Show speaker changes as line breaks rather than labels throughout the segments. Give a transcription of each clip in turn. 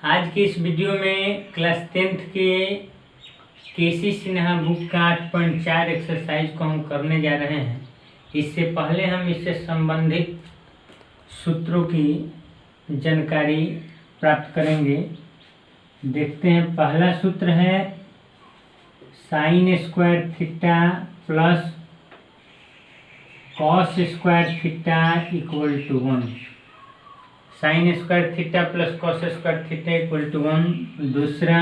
आज के इस वीडियो में क्लास 10th के केसी सिन्हा बुक का 8.4 एक्सरसाइज को हम करने जा रहे हैं। इससे पहले हम इससे संबंधित सूत्रों की जानकारी प्राप्त करेंगे। देखते हैं, पहला सूत्र है sine square theta plus cos square theta equal to 1। Sine square theta plus cos square theta equal to 1। दूसरा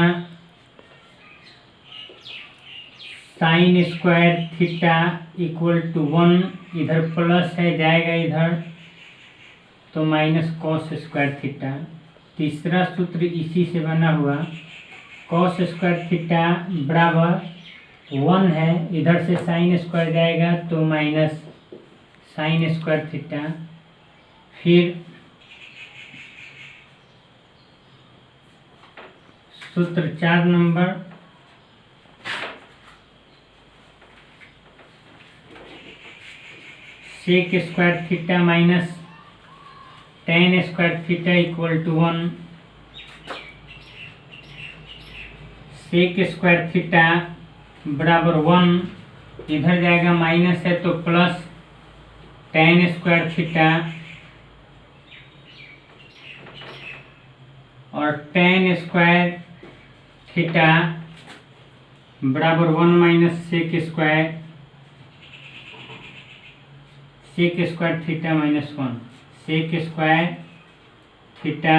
sine square theta equal to 1, इधर प्लस है जाएगा इधर तो माइनस कॉस स्क्वायर थीटा। तीसरा सूत्र इसी से बना हुआ, कॉस स्क्वायर थीटा बराबर 1 है, इधर से साइन स्क्वायर जाएगा तो माइनस साइन स्क्वायर थीटा। फिर सूत्र 4 number, sec square theta minus tan square theta equal to 1। Sec square theta बराबर 1, इधर जाएगा माइनस है तो प्लस टेन स्क्वायर थीटा, और टेन स्क्वायर थीटा बराबर 1 minus sec square theta minus 1, sec square theta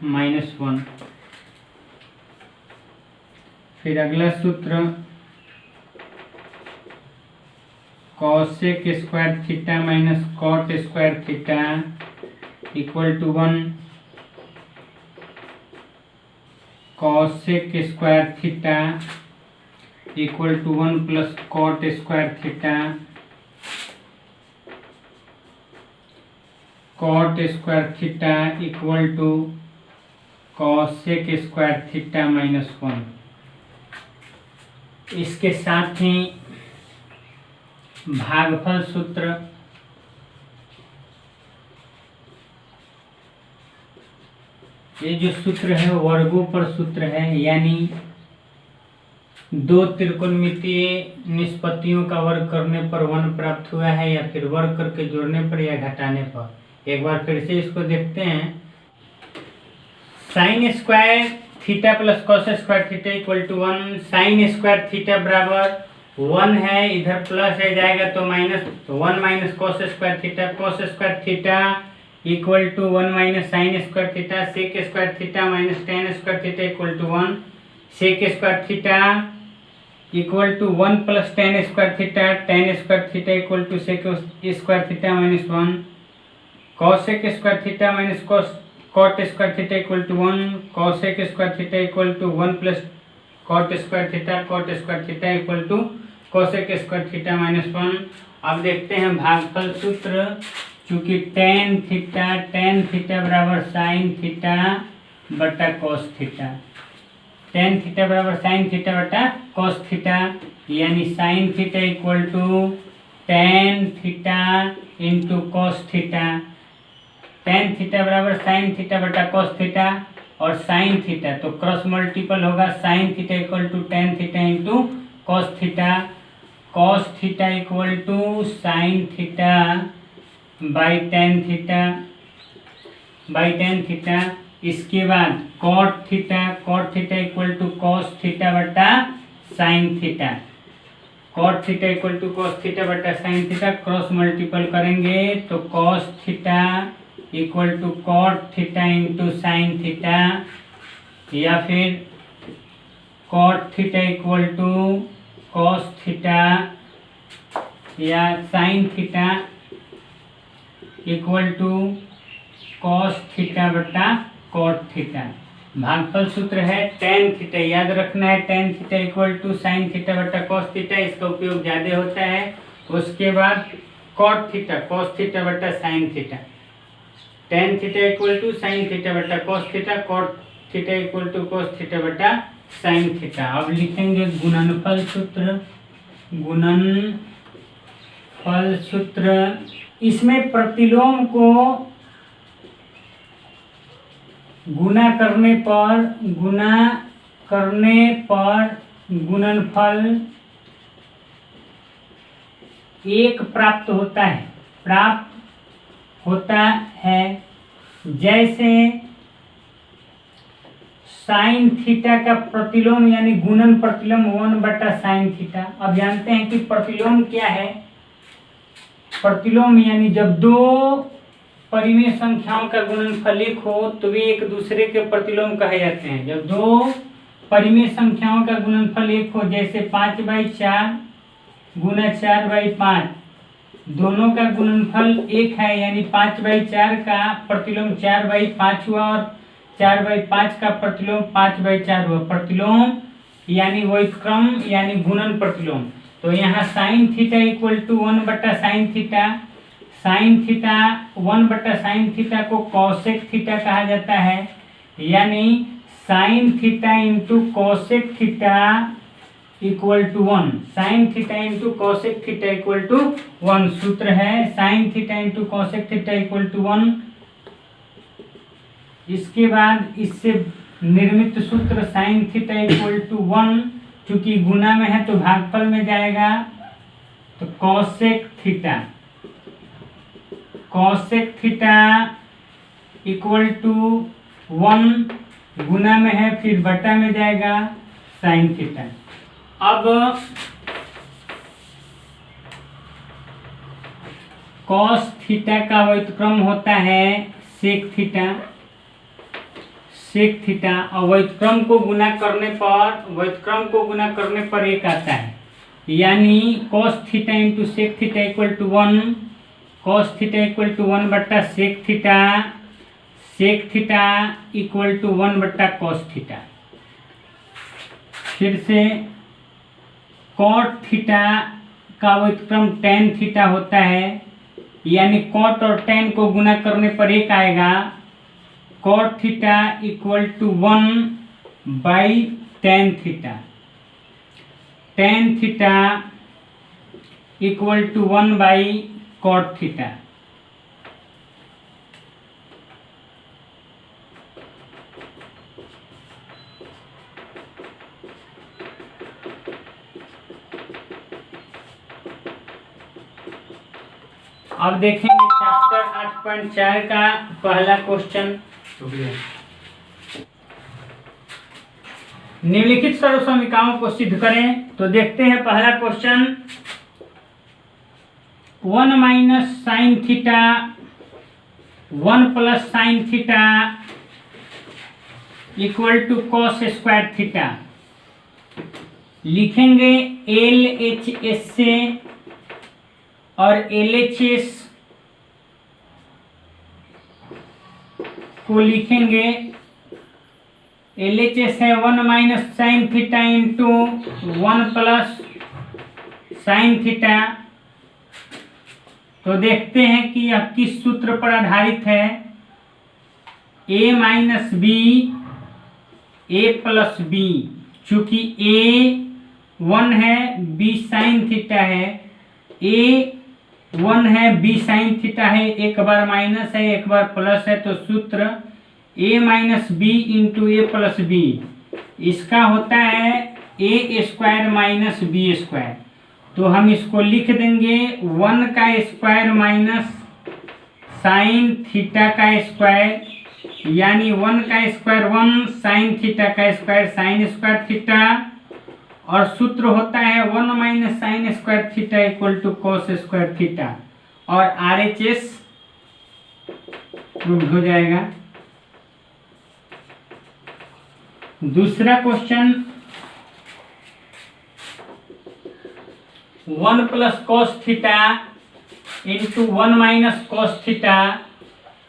minus 1। फिर अगला सूत्र cosec square theta minus cot square theta equal to 1। Cosec square theta equal to 1 plus cot square theta. Cot square theta equal to cosec square theta minus 1। इसके साथ ही भागफल सूत्र, ये जो सूत्र है वर्गों पर सूत्र है, यानी दो त्रिकोणमितीय निष्पत्तियों का वर्ग करने पर 1 प्राप्त हुआ है, या फिर वर्ग करके जोड़ने पर या घटाने पर। एक बार फिर से इसको देखते हैं। Sine square theta plus cos square theta equal to 1। Sine square theta बराबर 1 है, इधर प्लस है जाएगा तो minus 1 minus cos square theta. Cos square theta equal to 1 minus sine square theta. Sec square theta minus tan square theta equal to 1। Sec square theta equal to 1 plus tan square theta. Tan square theta equal to sec square theta minus 1। Cosec square theta minus cot square theta equal to 1। Cosec square theta equal to 1 plus cot square theta. Cot square theta equal to cosec square theta minus 1। अब देखते हैं भागफल सूत्र। चूंकि tan theta बराबर sine theta बटा cos theta. Tan theta बराबर sine theta बटा कॉस थीटा, यानी sine theta equal to tan theta into cos theta. Tan theta बराबर साइन थीटा बटा कॉस थीटा, और साइन थीटा तो क्रॉस मल्टीपल होगा, sine theta equal to tan theta into cos theta. Cos theta equal to sine theta by tan theta. इसके बाद cot theta equal to cos theta बटा sine theta. Cot theta equal to cos theta बटा sine theta, cross multiple करेंगे तो cos theta equal to cot theta into sine theta, या फिर cot theta equal to cos theta या sine theta equal to cos theta बटा cot theta. भागफल सूत्र है टेन थीटा, याद रखना है tan theta equal to sine theta बटा कॉस थीटा, इसका उपयोग ज़्यादा होता है। उसके बाद कॉट थीटा कॉस थीटा बटा sine theta. Tan theta equal to sine theta बटा cos theta. Cot theta equal to cos theta बटा साइन थीटा। अब लिखेंगे गुणनफल सूत्र। गुणनफल सूत्र, इसमें प्रतिलोम को गुना करने पर गुणनफल 1 प्राप्त होता है जैसे साइन थीटा का प्रतिलोम यानी गुणन प्रतिलोम 1/sin थीटा। अब जानते हैं कि प्रतिलोम क्या है। प्रतिलोम यानी जब दो परिमेय संख्याओं का गुणनफल 1 हो तो वे एक दूसरे के प्रतिलोम कहे जाते हैं। जब दो परिमेय संख्याओं का गुणनफल 1 हो, जैसे 5/4 गुना 4/5, दोनों का गुणनफल 1 है यानी 5/4 का प्रतिलोम 4/5 हुआ और 4/5 का प्रतिलोम 5/4 हुआ। प्रतिलोम यानी व्युत्क्रम यानी गुणन प्रतिलोम। तो यहाँ sine theta equal to 1/sin theta, sine theta 1/sin theta को कॉसेक थीटा कहा जाता है, यानी sine theta into cosec theta equal to 1। Sine theta into cosec theta equal to 1 सूत्र है। Sine theta into cosec theta equal to 1। इसके बाद इससे निर्मित सूत्र साइन थीटा इक्वल टू 1, चूंकि गुना में है तो भागफल में जाएगा, तो कॉसेक थीटा इक्वल टू 1, गुना में है फिर बटा में जाएगा साइन थीटा। अब कॉस थीटा का व्युत्क्रम होता है सेक थीटा और व्युत्क्रम को गुना करने पर 1 आता है, यानी cos theta into sec theta equal to 1, cos theta equal to 1/सेक theta, sec theta equal to 1/कॉस थीटा। फिर से कॉट थीटा का व्युत्क्रम tan थीटा होता है, यानी कॉट और tan को गुना करने पर 1 आएगा। Cot theta equal to 1/tan theta, tan theta equal to 1/cot theta. अब देखेंगे चैप्टर 8.4 का पहला क्वेश्चन। निम्नलिखित सर्वसमीकरणों को सिद्ध करें। तो देखते हैं पहला question. 1 - sin theta 1 + sin theta equal to cos square theta. लिखेंगे LHS से और LHS को लिखेंगे, LHS है 1 - sin theta into 1 + sin theta. तो देखते हैं कि यह किस सूत्र पर आधारित है। A - B A + B, चूंकि A 1 है B sin थीटा है, A 1 है B sin थीटा है, एक बार माइनस है एक बार प्लस है, तो सूत्र A - B into A + B, इसका होता है A² - B²। तो हम इसको लिख देंगे 1 का स्क्वायर माइनस साइन थीटा का स्क्वायर, यानी 1 का स्क्वायर 1, साइन थीटा का स्क्वायर साइन स्क्वायर थीटा, और सूत्र होता है 1 - sin square theta equal to cos square theta, और RHS प्रूव हो जाएगा। दूसरा question, 1 + cos theta into 1 - cos theta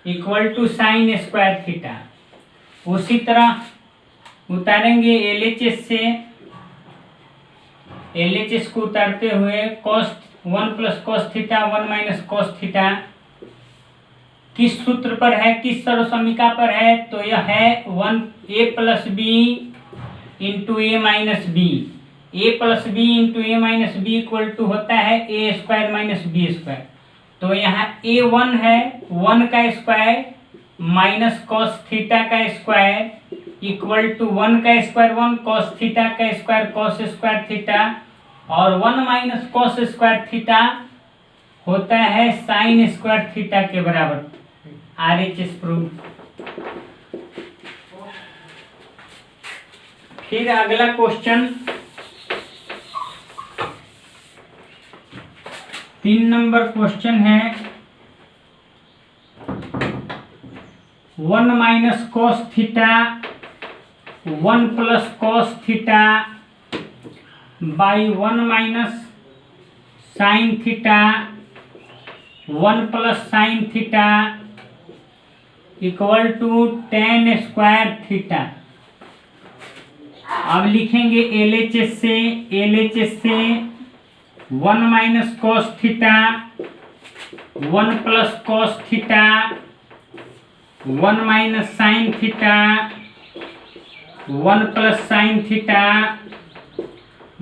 equal to sine square theta. उसी तरह उतारेंगे LHS से, LHS को उतारते हुए 1 + cos थीटा 1 - cos थीटा किस सूत्र पर है, किस सर्वसमीका पर है, तो यह है A + B into A - B। A + B into A - B equal to होता है A² - B²। तो यहाँ A1 है 1 का स्क्वायर माइनस कॉस थीटा का स्क्वायर इक्वल टू 1 का स्क्वायर 1 कॉस थीटा का स्क्वायर कॉस स्क्वायर थीटा और 1 माइनस कॉस स्क्वायर थीटा होता है साइन स्क्वायर थीटा के बराबर। RHS prove. फिर अगला क्वेश्चन 3 नंबर क्वेश्चन है 1 minus cos theta 1 plus cos theta by 1 minus sine theta 1 plus sine theta equal to tan square theta. अब लिखेंगे LHS से 1 minus cos theta 1 plus cos theta 1 minus sine theta 1 plus sine theta.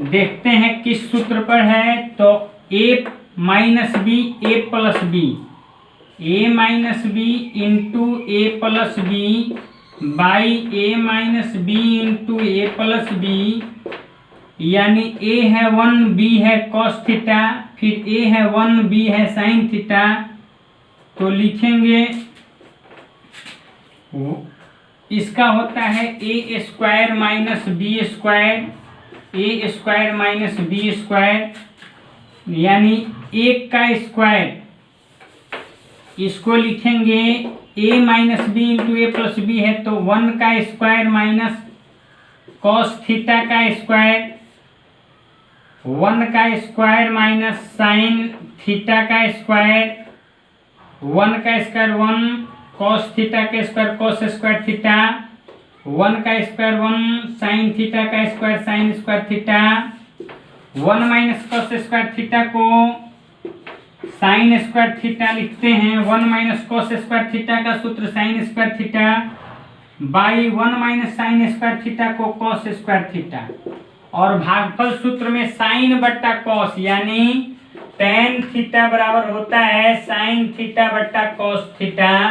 देखते हैं किस सूत्र पर है, तो a minus B A plus B A minus B into A plus B by A minus B into A plus B, यानी a है 1 b है कॉस थीटा फिर a है 1 b है साइन थीटा। तो लिखेंगे इसका होता है a square minus B square minus B square, यानी 1 का स्क्वायर इसको लिखेंगे a minus B into A plus B है तो 1 का स्क्वायर माइनस कॉस थीटा का स्क्वायर 1 का स्क्वायर माइनस साइन थीटा का स्क्वायर 1 का स्क्वायर 1 कॉस थीटा का स्क्वायर कॉस स्क्वायर थीटा 1 का स्क्वायर 1 साइन थीटा का square sine square theta 1 minus cos square theta को साइन स्क्वायर थीटा लिखते हैं। 1 माइनस कॉस स्क्वायर थीटा का सूत्र sign square theta by 1 minus sine square theta को cos square theta और भागफल सूत्र में साइन बट्टा कॉस यानी tan थीटा बराबर होता है साइन थीटा बट्टा कॉस थीटा।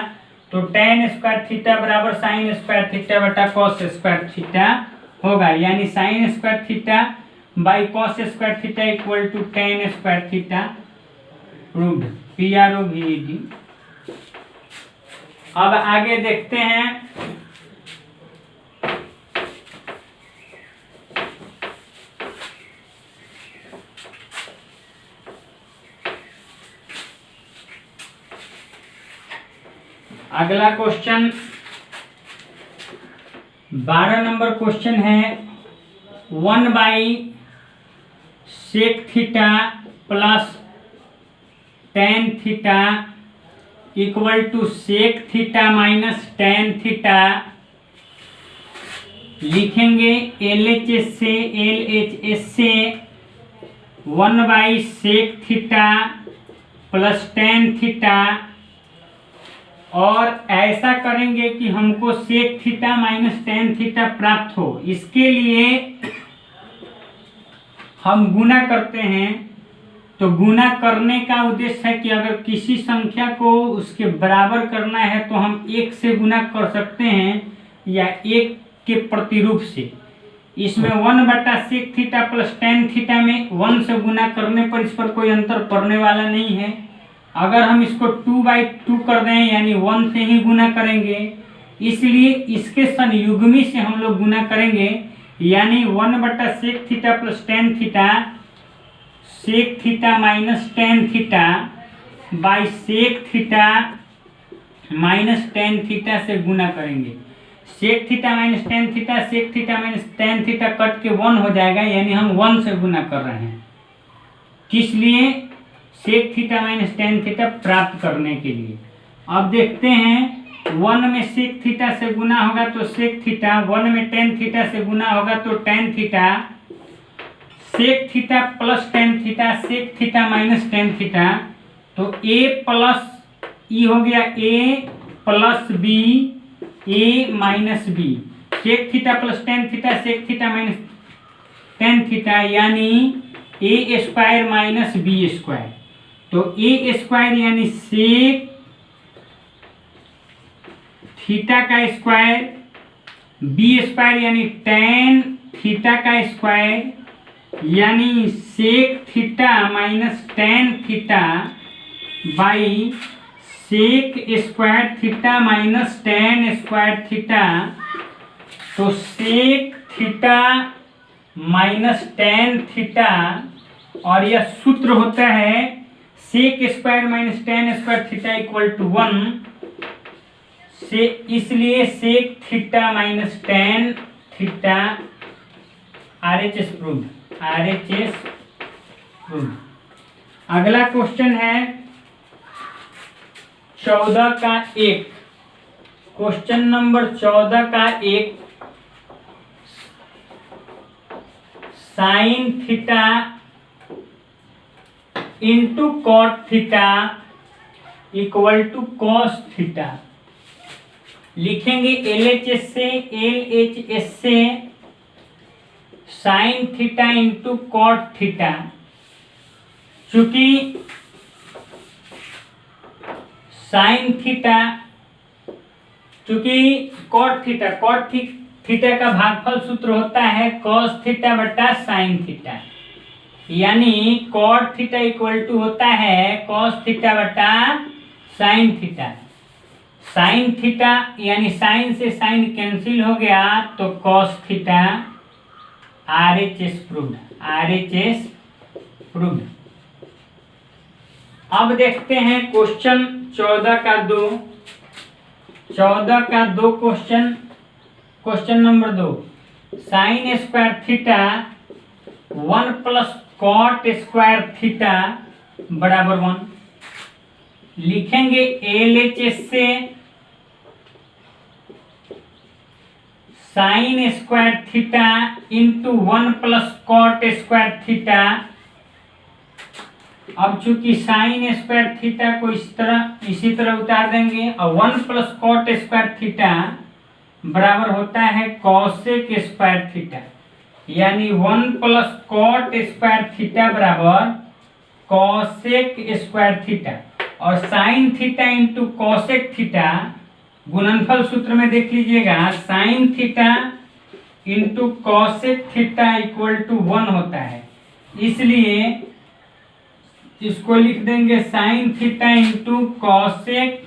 तो tan स्क्वायर थीटा बराबर साइन स्क्वायर थीटा बट्टा कॉस स्क्वायर थीटा होगा, यानी sine square theta by cos square theta equal to tan square theta. Proved PROVED। अब आगे देखते हैं अगला क्वेश्चन 12 नंबर क्वेश्चन है 1 by sec theta plus tan theta equal to sec theta minus tan theta. लिखेंगे LHS से 1 by sec theta plus tan theta और ऐसा करेंगे कि हमको sec theta minus tan theta प्राप्त हो। इसके लिए हम गुना करते हैं। तो गुना करने का उद्देश्य है कि अगर किसी संख्या को उसके बराबर करना है तो हम 1 से गुना कर सकते हैं या 1 के प्रतिरूप से। इसमें 1 बटा sec theta plus tan theta में 1 से गुना करने पर इस पर कोई अंतर पड़ने वाला नहीं है। अगर हम इसको 2/2 कर दें यानी 1 से ही गुना करेंगे, इसलिए इसके संयुग्मी से हम लोग गुना करेंगे, यानी 1 बटा sec theta plus tan theta sec theta minus tan theta by sec theta minus tan theta से गुना करेंगे। Sec theta minus tan theta sec theta minus tan theta cut के 1 हो जाएगा, यानी हम 1 से गुना कर रहे हैं। किस लिए? Sec theta minus tan theta प्राप्त करने के लिए। अब देखते हैं 1 में सेक थीटा से गुना होगा तो सेक थीटा, 1 में tan थीटा से गुना होगा तो tan theta, sec theta plus tan theta sec theta minus tan theta. तो a प्लस ई हो गया a plus b a minus b sec theta plus tan theta sec theta minus tan theta, यानी a square minus b square. तो a square यानी theta का square B square यानी tan theta का square यानी sec theta minus tan theta by sec square theta minus tan square theta. तो sec theta minus tan theta और यह सूत्र होता है sec square minus tan square theta equal to 1 से, इसलिए sec theta minus tan theta RHS proved, RHS proved. अगला question है 14 का 1, क्वेश्चन नंबर 14 का 1, sine theta into cot theta equal to cos theta. लिखेंगे LHS से sine theta into cot theta. चूंकि sine theta चूंकि कॉट थीटा का भागफल सूत्र होता है कॉस थीटा बटा साइन थीटा, यानी कॉट थीटा इक्वल टू होता है कॉस थीटा बटा साइन थीटा। साइन थीटा यानी साइन से साइन कैंसिल हो गया तो cos theta RHS proved, RHS proved. अब देखते हैं क्वेश्चन 14 का 2, 14 का 2 question number 2, sine square theta 1 plus cot square theta बराबर 1। लिखेंगे LHS से sine square theta into 1 plus cot square theta. अब चूंकि साइन स्क्वायर थीटा को इसी तरह उतार देंगे और 1 प्लस कॉट स्क्वायर थीटा बराबर होता है कॉसेक स्क्वायर थीटा, यानी 1 प्लस कॉट स्क्वायर थीटा बराबर कॉसेक स्क्वायर थीटा। और sine theta into cosec theta गुणनफल सूत्र में देख लीजिएगा, sine theta into cosec theta equal to 1 होता है, इसलिए इसको लिख देंगे sine theta into cosec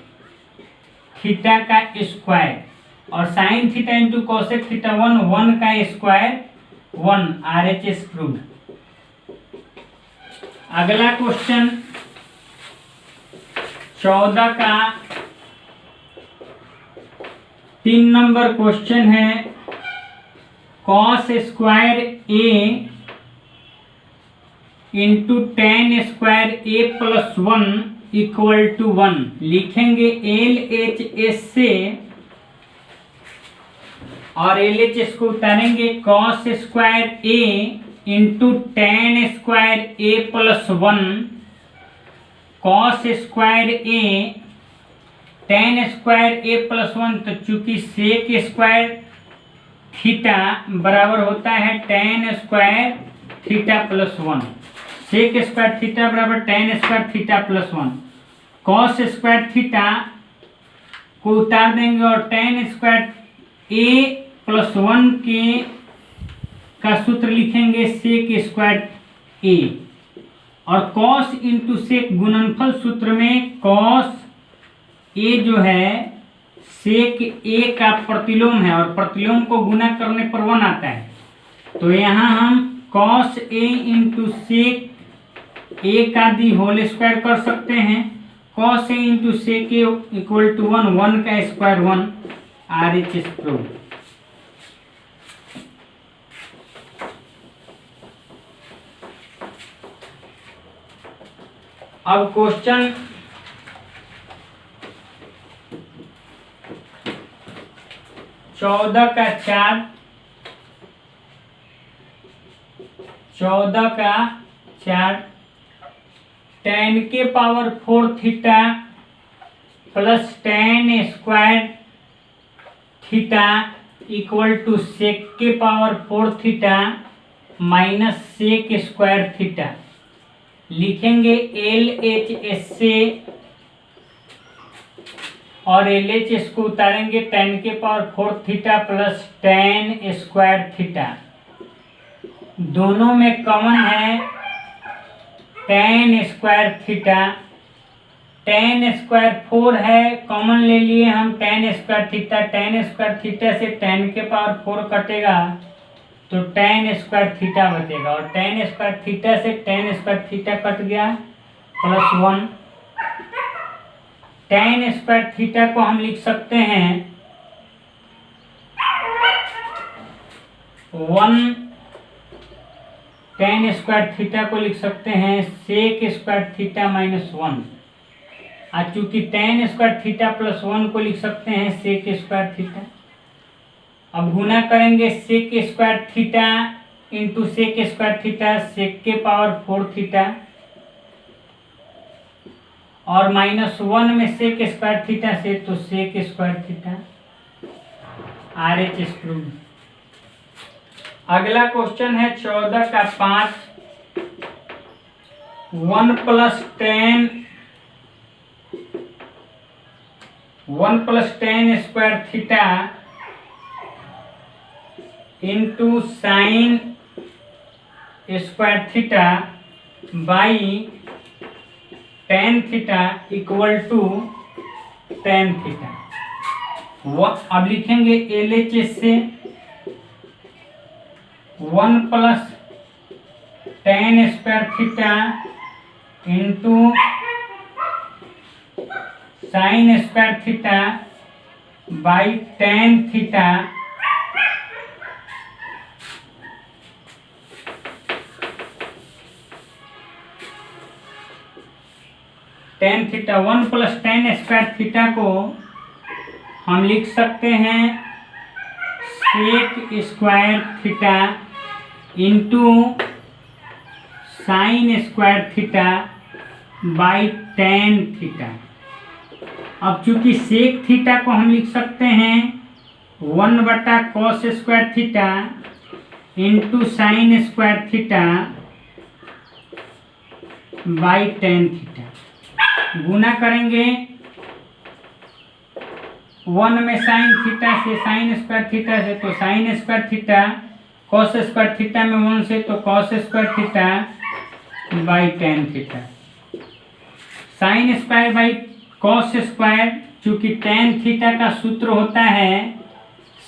theta का स्क्वायर और sine theta into cosec theta 1 का स्क्वायर 1, RHS प्रूव्ड। अगला क्वेश्चन 14 का 3 नंबर क्वेश्चन है, cos square A into tan square A plus 1 equal to 1। लिखेंगे LHS से और LHS को उतारेंगे cos square A into tan square A plus 1, cos square A tan square A plus 1। तो चूंकि सेक स्क्वायर थीटा बराबर होता है tan square theta plus 1, sec square theta बराबर tan square theta plus 1। Cos square theta को उतार देंगे और टेन स्क्वायर A प्लस 1 का सूत्र लिखेंगे सेक स्क्वायर A और कॉस इंटू सेक गुणनफल सूत्र में कॉस A जो है सेक A का प्रतिलोम है और प्रतिलोम को गुना करने पर 1 आता है। तो यहाँ हम cos A into sec A का दी होल स्क्वायर कर सकते हैं। Cos A into sec A equal to 1 का स्क्वायर 1, RHS प्रूव्ड। अब क्वेश्चन 14 का 4, 14 का 4, टेन के power 4 theta plus tan square theta equal to sec के power 4 theta minus sec square theta. लिखेंगे LHS से और LH इसको उतारेंगे tan के power 4 theta plus tan square theta, दोनों में कॉमन है tan square theta. tan square 4 है, कॉमन ले लिए हम tan square theta. tan square theta से tan के पावर 4 कटेगा तो tan स्क्वायर थीटा बचेगा, और tan स्क्वायर थीटा से tan स्क्वायर थीटा कट गया प्लस 1। tan स्क्वायर थीटा को हम लिख सकते हैं 1, tan स्क्वायर थीटा को लिख सकते हैं sec स्क्वायर थीटा माइनस 1। और चूंकि tan स्क्वायर थीटा प्लस 1 को लिख सकते हैं sec स्क्वायर थीटा। अब गुना करेंगे sec square theta into sec square theta, sec के पावर 4 थीटा, और माइनस 1 में sec स्क्वायर थीटा से तो sec square theta. RH prove. अगला क्वेश्चन है 14 का 5। 1 plus tan square theta into sine square theta by tan theta equal to tan theta. अब लिखेंगे LHS से 1 plus tan square theta into sine square theta by tan theta tan theta. 1 plus tan square theta को हम लिख सकते हैं sec square theta into sine square theta by tan theta. अब चूंकि sec थीटा को हम लिख सकते हैं 1/cos square theta into sine square theta by tan theta. गुना करेंगे 1 में साइन थीटा से साइन स्क्वायर थीटा से तो sine square theta, cos square theta में 1 से तो cos square theta by tan theta. Sine square by cos square, चूंकि tan थीटा का सूत्र होता है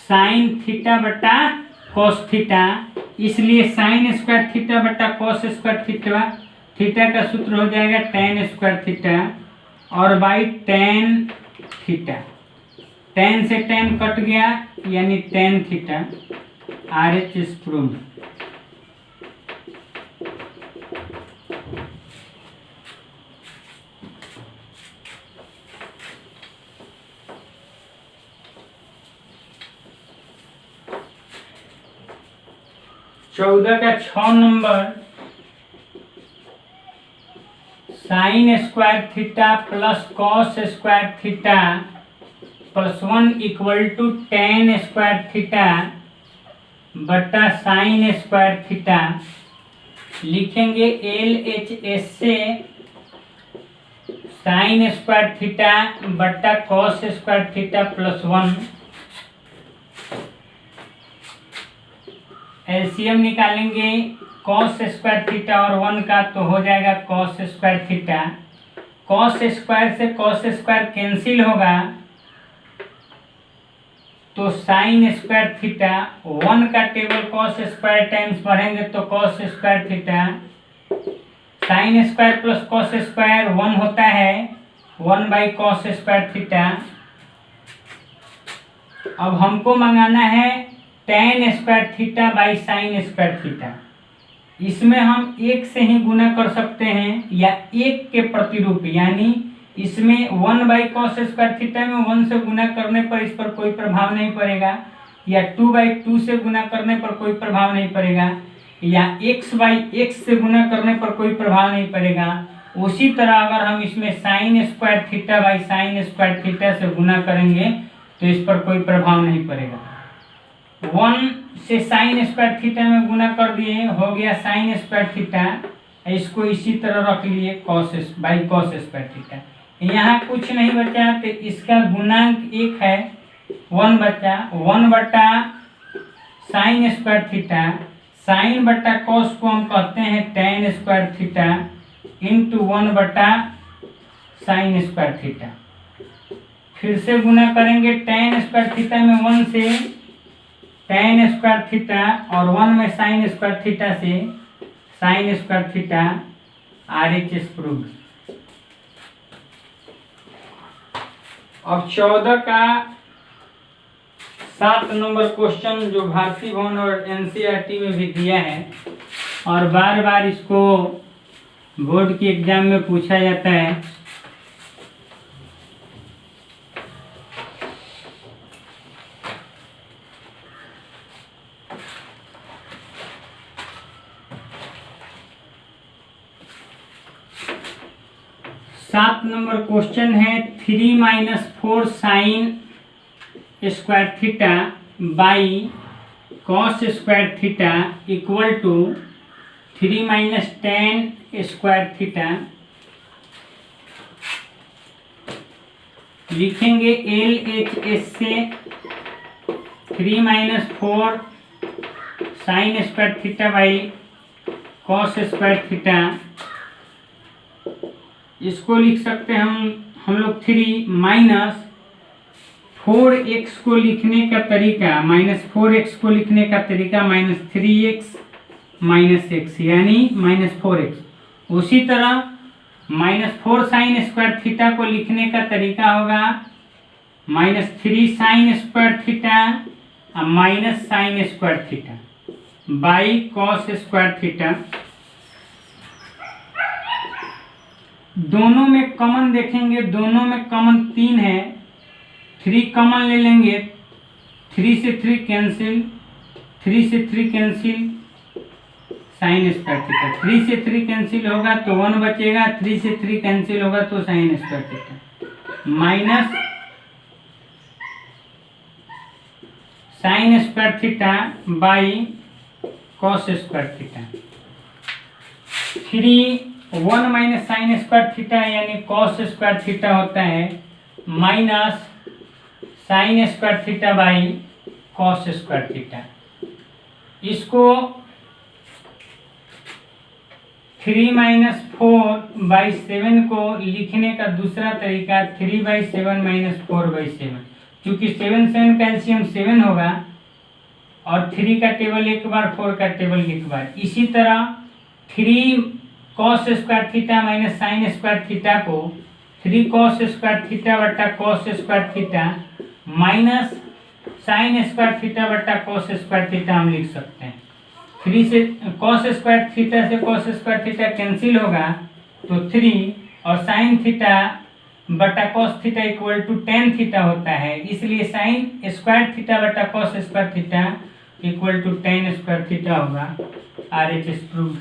साइन थीटा बटा कॉस थीटा, इसलिए साइन स्क्वायर थीटा बटा कॉस स्क्वायर थीटा का सूत्र हो जाएगा tan स्क्वायर थीटा और बाई tan थीटा। tan से tan कट गया यानी tan theta. RH is proved. चौदह का 6 number, sine square theta plus cos square theta plus 1 equal to tan square theta बटा साइन स्क्वायर थीटा। लिखेंगे LHS से साइन स्क्वायर थीटा बटा cos square theta plus 1। LCM निकालेंगे cos square theta और 1 का तो हो जाएगा cos square theta. Cos square से कॉस स्क्वायर कैंसिल होगा तो साइन स्क्वायर थीटा 1 का टेबल कॉस स्क्वायर टाइम्स बढ़ेंगे तो cos square theta. Sine square plus cos square 1 होता है 1 बाई कॉस स्क्वायर थीटा। अब हमको मंगाना है tan square theta by sine square theta. इसमें हम 1 से ही गुना कर सकते हैं या 1 के प्रतिरूप, यानी इसमें 1 बाई कॉस स्क्वायर थीटा में 1 से गुना करने पर इस पर कोई प्रभाव नहीं पड़ेगा, या 2/2 से गुना करने पर कोई प्रभाव नहीं पड़ेगा, या x/x से गुना करने पर कोई प्रभाव नहीं पड़ेगा। उसी तरह अगर हम इसमें sign square theta by sine square theta से गुना करेंगे तो इस पर कोई प्रभाव नहीं पड़ेगा। 1 से साइन स्क्वायर थीटा में गुना कर दिए, हो गया साइन स्क्वायर थीटा। इसको इसी तरह रख लिए cos by cos square theta. यहाँ कुछ नहीं बचा तो इसका गुणांक 1 है, 1 बचा, 1 बटा साइन स्क्वायर थीटा, साइन बटा कॉस को हम कहते हैं टेन स्क्वायर थीटा इंटू 1 बटा साइन स्क्वायर थीटा। फिर से गुना करेंगे, टेन स्क्वायर थीटा में 1 से टेन स्क्वायर थीटा और 1 में साइन स्क्वायर थीटा से sine square theta, RHS proved. अब 14 का 7 नंबर क्वेश्चन जो भारतीय भवन और NCERT में भी दिया है और बार बार इसको बोर्ड की एग्जाम में पूछा जाता है। सात नंबर क्वेश्चन है 3 - 4 sine square theta by cos square theta equal to 3 - 10 square theta. लिखेंगे LHS से 3 - 4 sine square theta by cos square theta. इसको लिख सकते हैं हम लोग 3 - 4x को लिखने का तरीका, -4x को लिखने का तरीका -3x - x यानी -4x। उसी तरह -4 साइन स्क्वायर थीटा को लिखने का तरीका होगा -3 sign square theta minus sine square theta by cos square theta. दोनों में कॉमन देखेंगे, दोनों में कॉमन 3 है, 3 कॉमन ले लेंगे, 3 से 3 कैंसिल, 3 से 3 कैंसिल, साइन स्क्वायर थीटा। 3 से 3 कैंसिल होगा तो 1 बचेगा, 3 से 3 कैंसिल होगा तो sine square theta minus sine square theta by cos square theta. 1 minus sine square theta यानी कॉस स्क्वायर थीटा होता है minus sine square theta by cos square theta. इसको 3 - 4/7 को लिखने का दूसरा तरीका 3/7 - 4/7, क्योंकि 7 7 का एलसीएम 7 होगा और 3 का टेबल एक बार, 4 का टेबल एक बार। इसी तरह 3 cos square theta minus sine square theta को 3 कॉस स्क्वायर थीटा बटा cos square theta minus sine square theta बटा कॉस स्क्वायर थीटा हम लिख सकते हैं। 3 से कॉस स्क्वायर थीटा से कॉस स्क्वायर थीटा कैंसिल होगा तो 3 और साइन थीटा बटा cos theta equal to tan theta होता है, इसलिए साइन स्क्वायर थीटा बटा cos square theta equal to tan square theta होगा। RHS proved.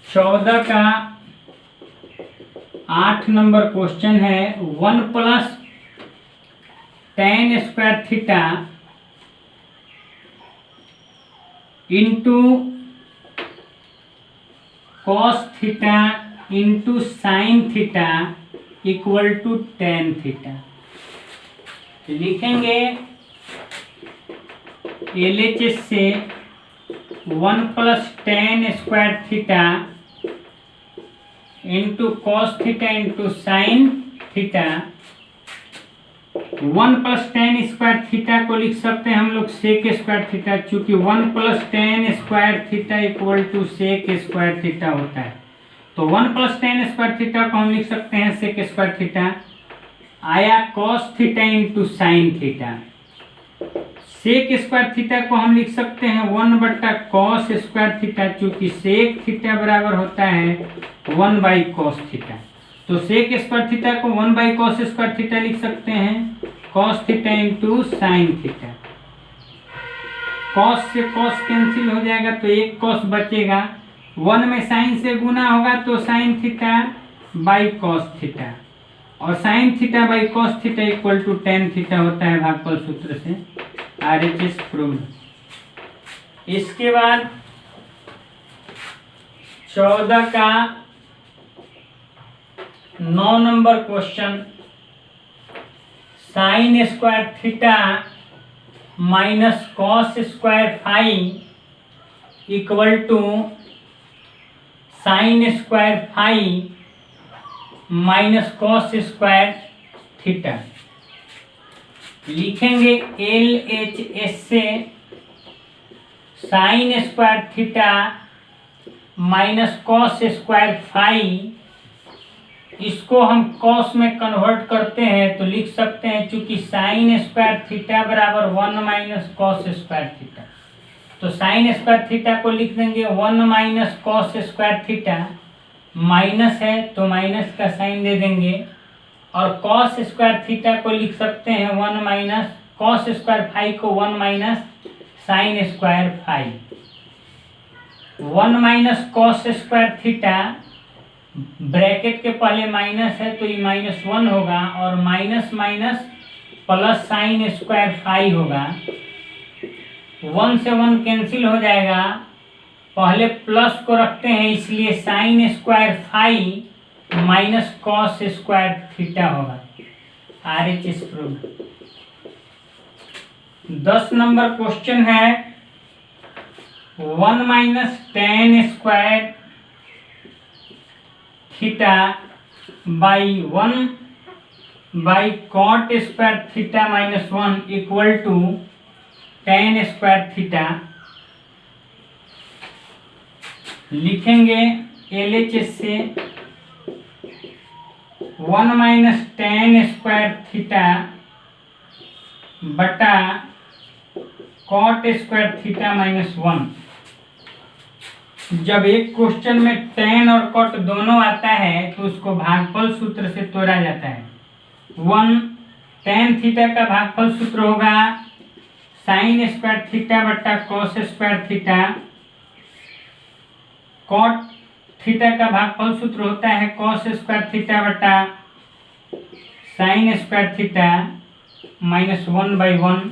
चौदह का 8 नंबर क्वेश्चन है 1 + tan square theta into cos theta into sine theta equal to tan theta. लिखेंगे LHS से 1 + tan square theta into cos theta into sine theta. 1 + tan square theta को लिख सकते हैं हम लोग सेक स्क्वायर थीटा, चूंकि 1 + tan square theta equal to sec square theta होता है, तो 1 + tan स्क्वायर थीटा को हम लिख सकते हैं सेक स्क्वायर थीटा। आया cos theta into sine theta. Sec square theta को हम लिख सकते हैं 1 बटा कॉस स्क्वायर थीटा, चूंकि सेक थीटा बराबर होता है 1/cos थीटा, तो सेक स्क्वायर थीटा को 1/cos स्क्वायर थीटा लिख सकते हैं cos theta into sine theta. Cos से कॉस कैंसिल हो जाएगा तो एक कॉस बचेगा, 1 में साइन से गुना होगा तो sine theta by cos theta, और sine theta by cos theta equal to tan theta होता है भागफल सूत्र से। RHS proved. इसके बाद 14 का 9 number question, sine square theta minus cos square phi equal to sine square phi minus cos square theta. लिखेंगे LHS से sine square theta minus cos square phi, इसको हम कॉस में कन्वर्ट करते हैं तो लिख सकते हैं, चूंकि साइन स्क्वायर थीटा बराबर 1 माइनस कॉस स्क्वायर थीटा, तो साइन स्क्वायर थीटा को लिख देंगे 1 minus cos square theta, minus है तो माइनस का साइन दे देंगे, और कॉस स्क्वायर थीटा को लिख सकते हैं 1 माइनस कॉस स्क्वायर फाई को 1 minus sine square phi. 1 minus cos square theta, bracket के पहले माइनस है तो ये -1 होगा, और minus minus plus sine square phi होगा। 1 से 1 कैंसिल हो जाएगा, पहले प्लस को रखते हैं इसलिए sine square phi minus cos square theta होगा। RHS proved. 10 नंबर क्वेश्चन है 1 minus tan square theta by 1 by cot square theta minus 1 equal to tan square theta. लिखेंगे LHS से 1 माइनस टेन स्क्वायर थीटा बटा cot square theta minus 1। जब एक question में ten और cot दोनों आता है तो उसको भागफल सूत्र से तोड़ा जाता है। 1 टेन थीटा का भागफल सूत्र होगा साइन स्क्वायर थीटा बटा cos square theta. Cot theta का भागफल सूत्र होता है कॉस स्क्वायर थीटा बटा sine square theta minus 1/1।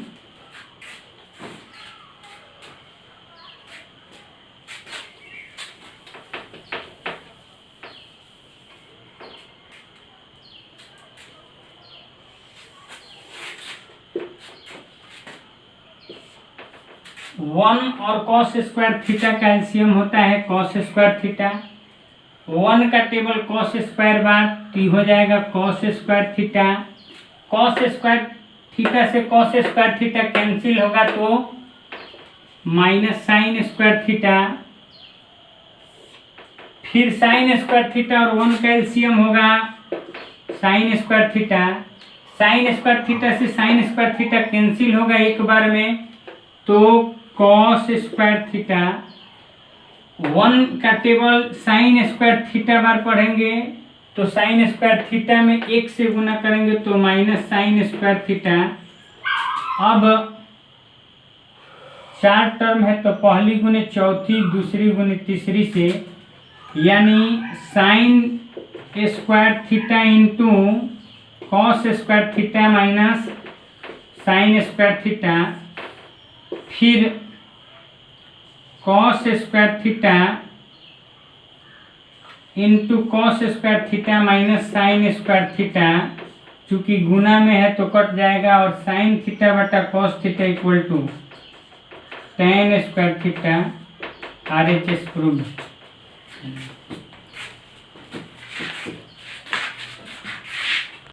One और कॉस स्क्वायर थीटा का एलसीएम होता है कॉस स्क्वायर थीटा। 1 का टेबल कॉस स्क्वायर बार तो हो जाएगा cos square theta. Cos square theta से कॉस स्क्वायर थीटा कैंसिल होगा तो माइनस साइन स्क्वायर थीटा, फिर साइन स्क्वायर थीटा और 1 का एलसीएम होगा sine square theta. Sine square theta से साइन स्क्वायर थीटा कैंसिल होगा एक बार में तो कॉस स्क्वायर थीटा। 1 का टेबल साइन स्क्वायर थीटा बार पढ़ेंगे तो साइन स्क्वायर थीटा में 1 से गुना करेंगे तो माइनस साइन स्क्वायर थीटा। अब 4 टर्म है तो पहली गुने चौथी, दूसरी गुने तीसरी से, यानी sine square theta into cos square theta minus sine square theta, फिर cos square theta into cos square theta minus sine square theta, चूंकि गुना में है तो कट जाएगा, और साइन थीटा बटा cos theta equal to tan square theta. RHS proved.